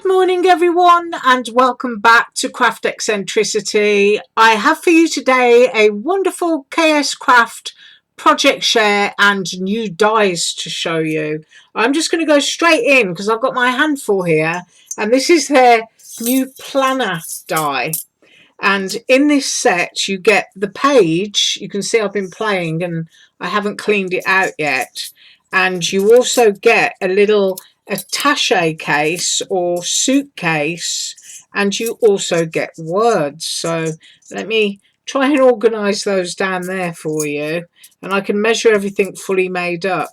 Good morning everyone and welcome back to Craft Eccentricity. I have for you today a wonderful KSCRAFT project share and new dies to show you. I'm just going to go straight in because I've got my handful here, and this is their new planner die. And in this set you get the page. You can see I've been playing and I haven't cleaned it out yet, and you also get a little attaché case or suitcase, and you also get words. So let me try and organize those down there for you, and I can measure everything fully made up.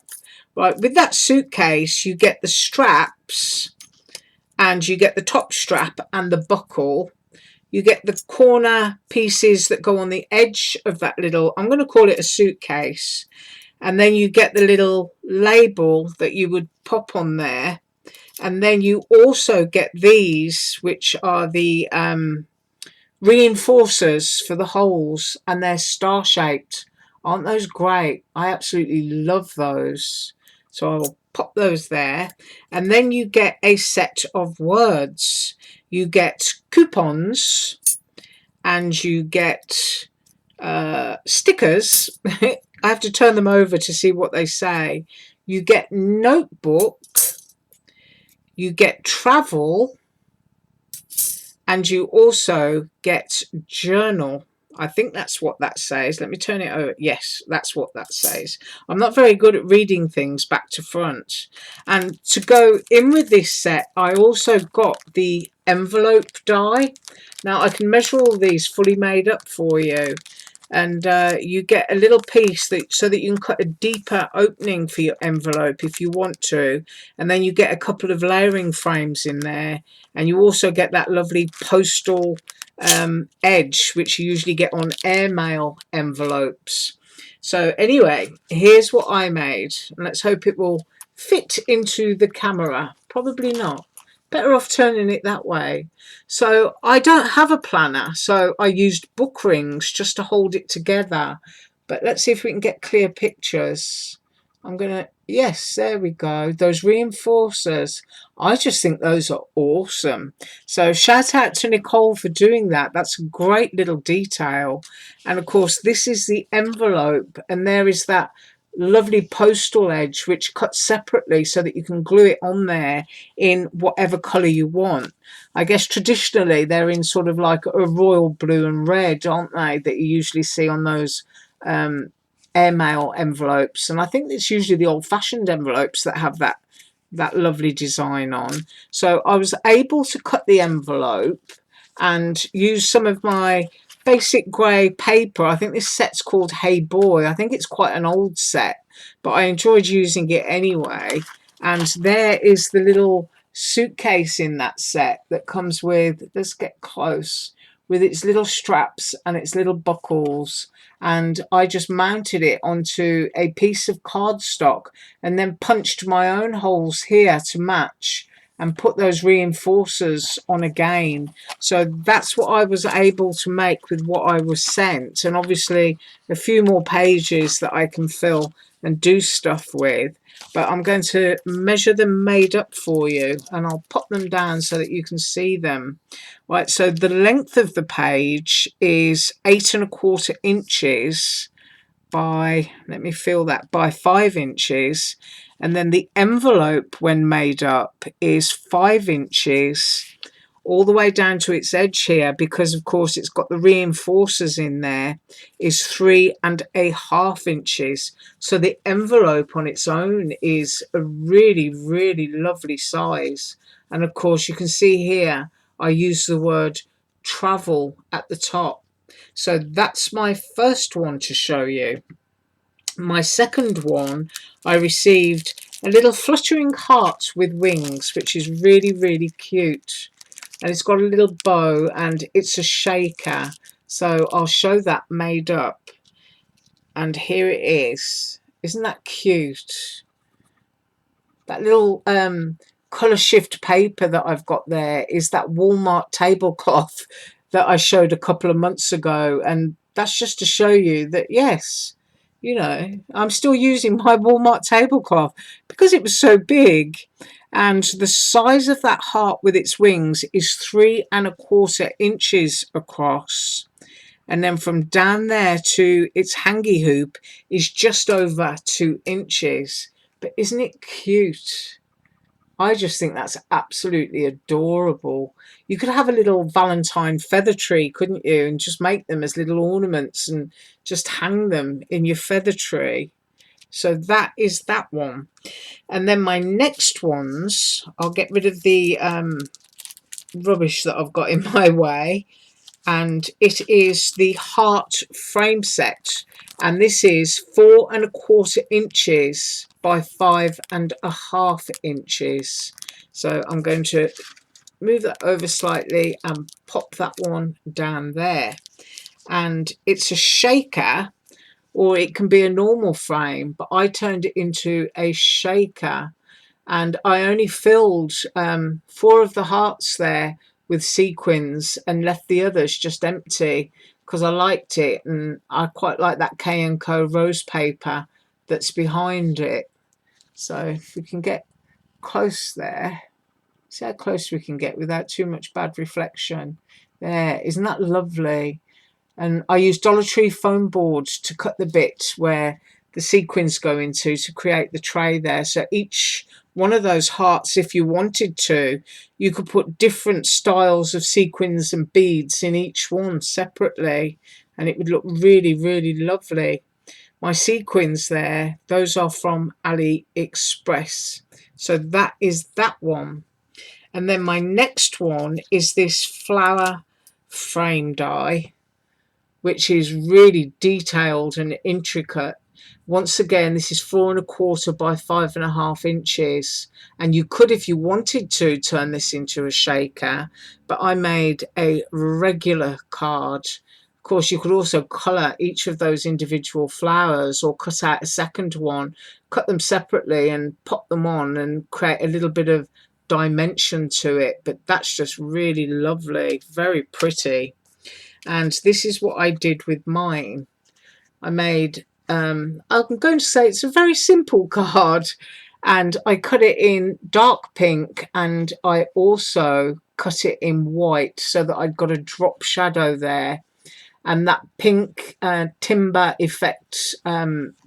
Right, with that suitcase you get the straps, and you get the top strap and the buckle. You get the corner pieces that go on the edge of that little, I'm going to call it a suitcase. And then you get the little label that you would pop on there. And then you also get these, which are the reinforcers for the holes, and they're star shaped. Aren't those great? I absolutely love those. So I will pop those there. And then you get a set of words. You get coupons, and you get stickers. I have to turn them over to see what they say. You get notebook, you get travel, and you also get journal. I think that's what that says. Let me turn it over. Yes, that's what that says. I'm not very good at reading things back to front. And to go in with this set, I also got the envelope die. Now I can measure all these fully made up for you. And you get a little piece so that you can cut a deeper opening for your envelope if you want to. And then you get a couple of layering frames in there. And you also get that lovely postal edge, which you usually get on airmail envelopes. So anyway, here's what I made, and let's hope it will fit into the camera. Probably not. Better off turning it that way. So I don't have a planner, so I used book rings just to hold it together. But let's see if we can get clear pictures. I'm gonna, yes, there we go. Those reinforcers, I just think those are awesome. So shout out to Nicole for doing that. That's a great little detail. And of course this is the envelope, and there is that lovely postal edge which cuts separately so that you can glue it on there in whatever color you want. I guess traditionally they're in sort of like a royal blue and red, aren't they, that you usually see on those airmail envelopes. And I think it's usually the old-fashioned envelopes that have that lovely design on. So I was able to cut the envelope and use some of my basic grey paper. I think this set's called Hey Boy. I think it's quite an old set, but I enjoyed using it anyway. And there is the little suitcase in that set that comes with, let's get close, with its little straps and its little buckles. And I just mounted it onto a piece of cardstock and then punched my own holes here to match and put those reinforcers on again. So that's what I was able to make with what I was sent, and obviously a few more pages that I can fill and do stuff with. But I'm going to measure them made up for you, and I'll pop them down so that you can see them. Right, so the length of the page is 8 1/4 inches by, let me feel that, by 5 inches. And then the envelope when made up is 5 inches all the way down to its edge here, because of course it's got the reinforcers in there, is 3 1/2 inches. So the envelope on its own is a really, really lovely size. And of course you can see here I use the word travel at the top. So that's my first one to show you. My second one, I received a little fluttering heart with wings, which is really, really cute. And it's got a little bow and it's a shaker. So I'll show that made up. And here it is. Isn't that cute? That little colour shift paper that I've got there is that Walmart tablecloth that I showed a couple of months ago. And that's just to show you that, yes, you know, I'm still using my Walmart tablecloth because it was so big. and the size of that heart with its wings is 3¼ inches across, and then from down there to its hangy hoop is just over 2 inches. But isn't it cute? I just think that's absolutely adorable. You could have a little Valentine feather tree, couldn't you, and just make them as little ornaments and just hang them in your feather tree. So that is that one. And then my next ones, I'll get rid of the rubbish that I've got in my way, and it is the heart frame set, and this is 4¼ inches by 5½ inches. So I'm going to move that over slightly and pop that one down there, and it's a shaker, or it can be a normal frame, but I turned it into a shaker, and I only filled 4 of the hearts there with sequins and left the others just empty because I liked it, and I quite like that K&Co rose paper that's behind it. So if we can get close there, see how close we can get without too much bad reflection. There, isn't that lovely? And I use Dollar Tree foam boards to cut the bit where the sequins go into to create the tray there. So each one of those hearts, if you wanted to, you could put different styles of sequins and beads in each one separately, and it would look really, really lovely. My sequins there, those are from Aliexpress. So that is that one. And then my next one is this flower frame die, which is really detailed and intricate. Once again, this is 4¼ by 5½ inches, and you could, if you wanted to, turn this into a shaker, but I made a regular card. Of course, you could also colour each of those individual flowers, or cut out a second one, cut them separately and pop them on and create a little bit of dimension to it. But that's just really lovely, very pretty. And this is what I did with mine. I made, I'm going to say it's a very simple card, and I cut it in dark pink, and I also cut it in white so that I'd got a drop shadow there. And that pink timber effect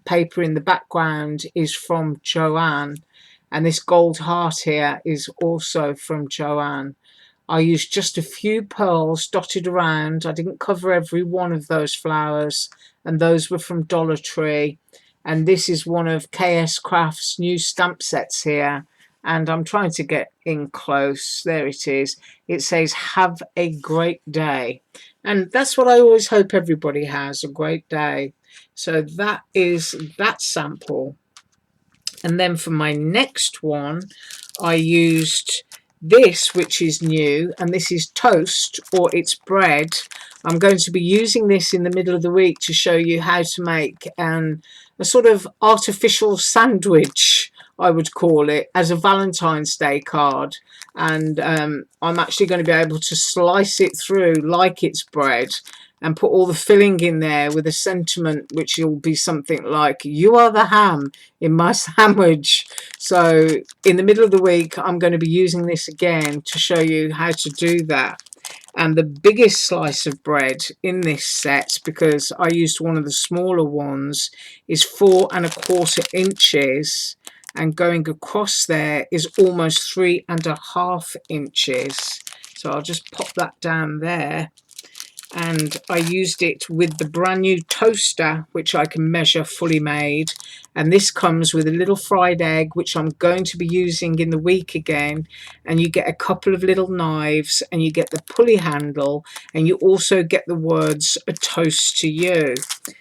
paper in the background is from Joanne, and this gold heart here is also from Joanne. I used just a few pearls dotted around. I didn't cover every one of those flowers, and those were from Dollar Tree. And this is one of KSCRAFT's new stamp sets here, and I'm trying to get in close. There it is. It says, "Have a great day." And that's what I always hope everybody has, a great day. So that is that sample. And then for my next one, I used this, which is new, and this is toast, or it's bread. I'm going to be using this in the middle of the week to show you how to make a sort of artificial sandwich, I would call it, as a Valentine's Day card. And I'm actually going to be able to slice it through like it's bread and put all the filling in there with a sentiment which will be something like, "You are the ham in my sandwich." So in the middle of the week, I'm going to be using this again to show you how to do that. And the biggest slice of bread in this set, because I used one of the smaller ones, is 4¼ inches, and going across there is almost 3½ inches. So I'll just pop that down there. And I used it with the brand new toaster, which I can measure fully made, and this comes with a little fried egg, which I'm going to be using in the week again. And you get a couple of little knives, and you get the pulley handle, and you also get the words "A Toast to You."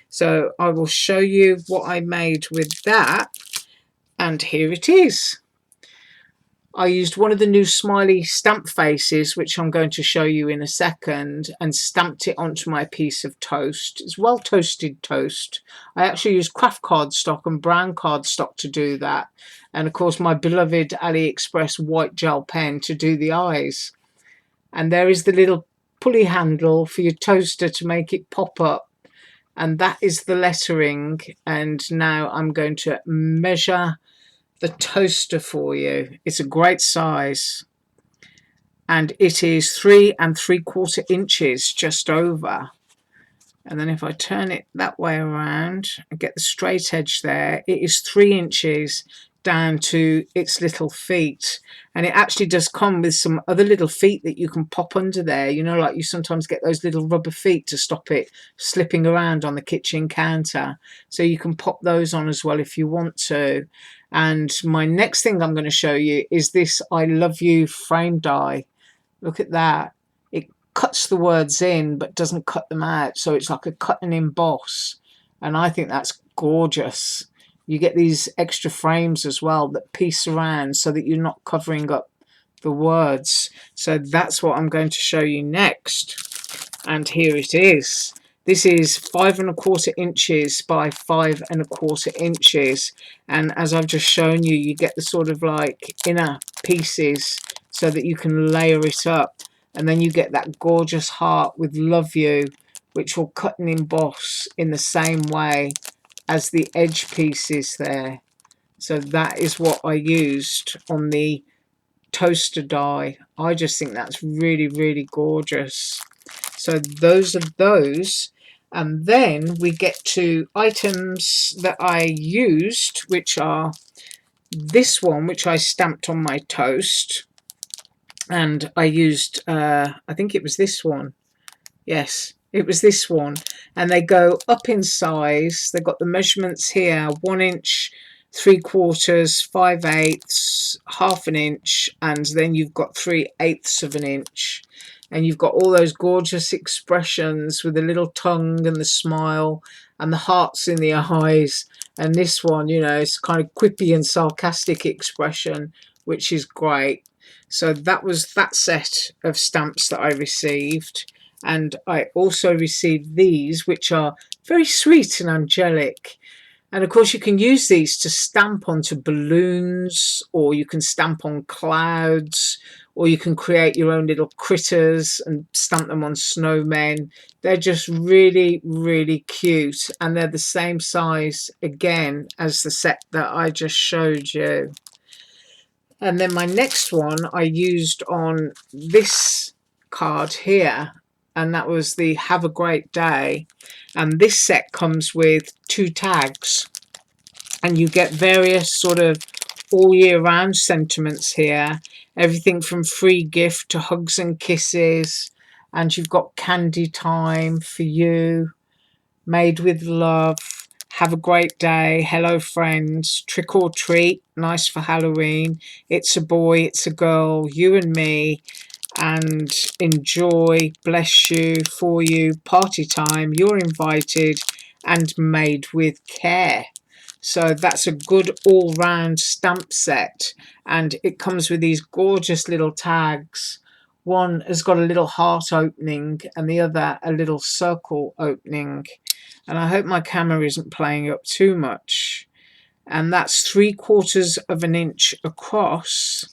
So I will show you what I made with that, and here it is. I used one of the new smiley stamp faces, which I'm going to show you in a second, and stamped it onto my piece of toast. It's well toasted toast. I actually used craft cardstock and brown cardstock to do that, and of course my beloved AliExpress white gel pen to do the eyes. And there is the little pulley handle for your toaster to make it pop up, and that is the lettering. And now I'm going to measure the toaster for you. It's a great size, and it is 3 3/4 inches, just over. And then if I turn it that way around and get the straight edge there, it is 3 inches down to its little feet. And it actually does come with some other little feet that you can pop under there, you know, like you sometimes get those little rubber feet to stop it slipping around on the kitchen counter. So you can pop those on as well if you want to. And my next thing I'm going to show you is this I Love You frame die. Look at that. It cuts the words in but doesn't cut them out, so it's like a cut and emboss, and I think that's gorgeous. You get these extra frames as well that piece around so that you're not covering up the words. So that's what I'm going to show you next, and here it is. This is 5 1/4 inches by 5 1/4 inches, and as I've just shown you, you get the sort of like inner pieces so that you can layer it up, and then you get that gorgeous heart with Love You, which will cut and emboss in the same way as the edge pieces there. So that is what I used on the toaster die. I just think that's really, really gorgeous. So those are those. And then we get to items that I used, which are this one, which I stamped on my toast. And I used, I think it was this one. Yes, it was this one. And they go up in size. They've got the measurements here: 1 inch, 3/4, 5/8, ½ an inch, and then you've got 3/8 of an inch. And you've got all those gorgeous expressions with the little tongue and the smile and the hearts in the eyes. And this one, you know, it's kind of quippy and sarcastic expression, which is great. So that was that set of stamps that I received. And I also received these, which are very sweet and angelic. And of course you can use these to stamp onto balloons, or you can stamp on clouds, or you can create your own little critters and stamp them on snowmen. They're just really, really cute, and they're the same size again as the set that I just showed you. And then my next one I used on this card here, and that was the Have a Great Day. And this set comes with 2 tags, and you get various sort of all year round sentiments here, everything from free gift to hugs and kisses. And you've got Candy Time for You, Made with Love, Have a Great Day, Hello Friends, Trick or Treat, nice for Halloween, It's a Boy, It's a Girl, You and Me, and Enjoy, Bless You, For You, Party Time, You're Invited, and Made with Care. So that's a good all-round stamp set, and it comes with these gorgeous little tags. One has got a little heart opening and the other a little circle opening. And I hope my camera isn't playing up too much. And that's 3/4 of an inch across,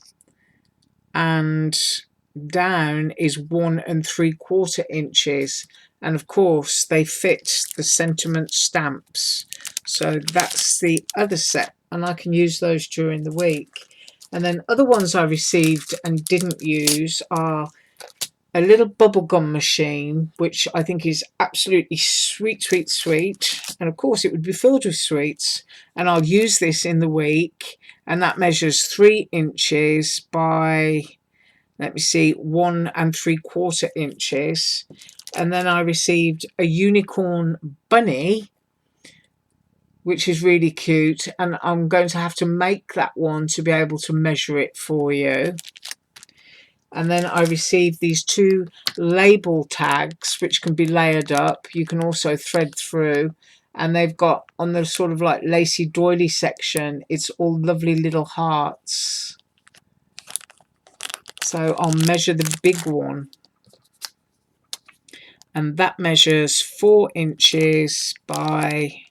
and down is 1 3/4 inches. And of course they fit the sentiment stamps. So that's the other set, and I can use those during the week. And then other ones I received and didn't use are a little bubblegum machine, which I think is absolutely sweet, sweet, sweet. And of course it would be filled with sweets. And I'll use this in the week. And that measures 3 inches by, let me see, 1 3/4 inches. And then I received a unicorn bunny, which is really cute. And I'm going to have to make that one to be able to measure it for you. And then I received these 2 label tags, which can be layered up. You can also thread through, and they've got on the sort of like lacy doily section, it's all lovely little hearts. So I'll measure the big one, and that measures 4 inches by,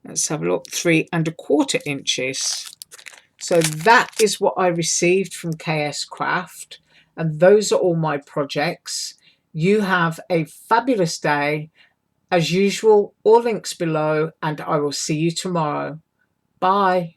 let's have a look, 3 1/4 inches. So that is what I received from KSCRAFT, and those are all my projects. You have a fabulous day. As usual, all links below, and I will see you tomorrow. Bye.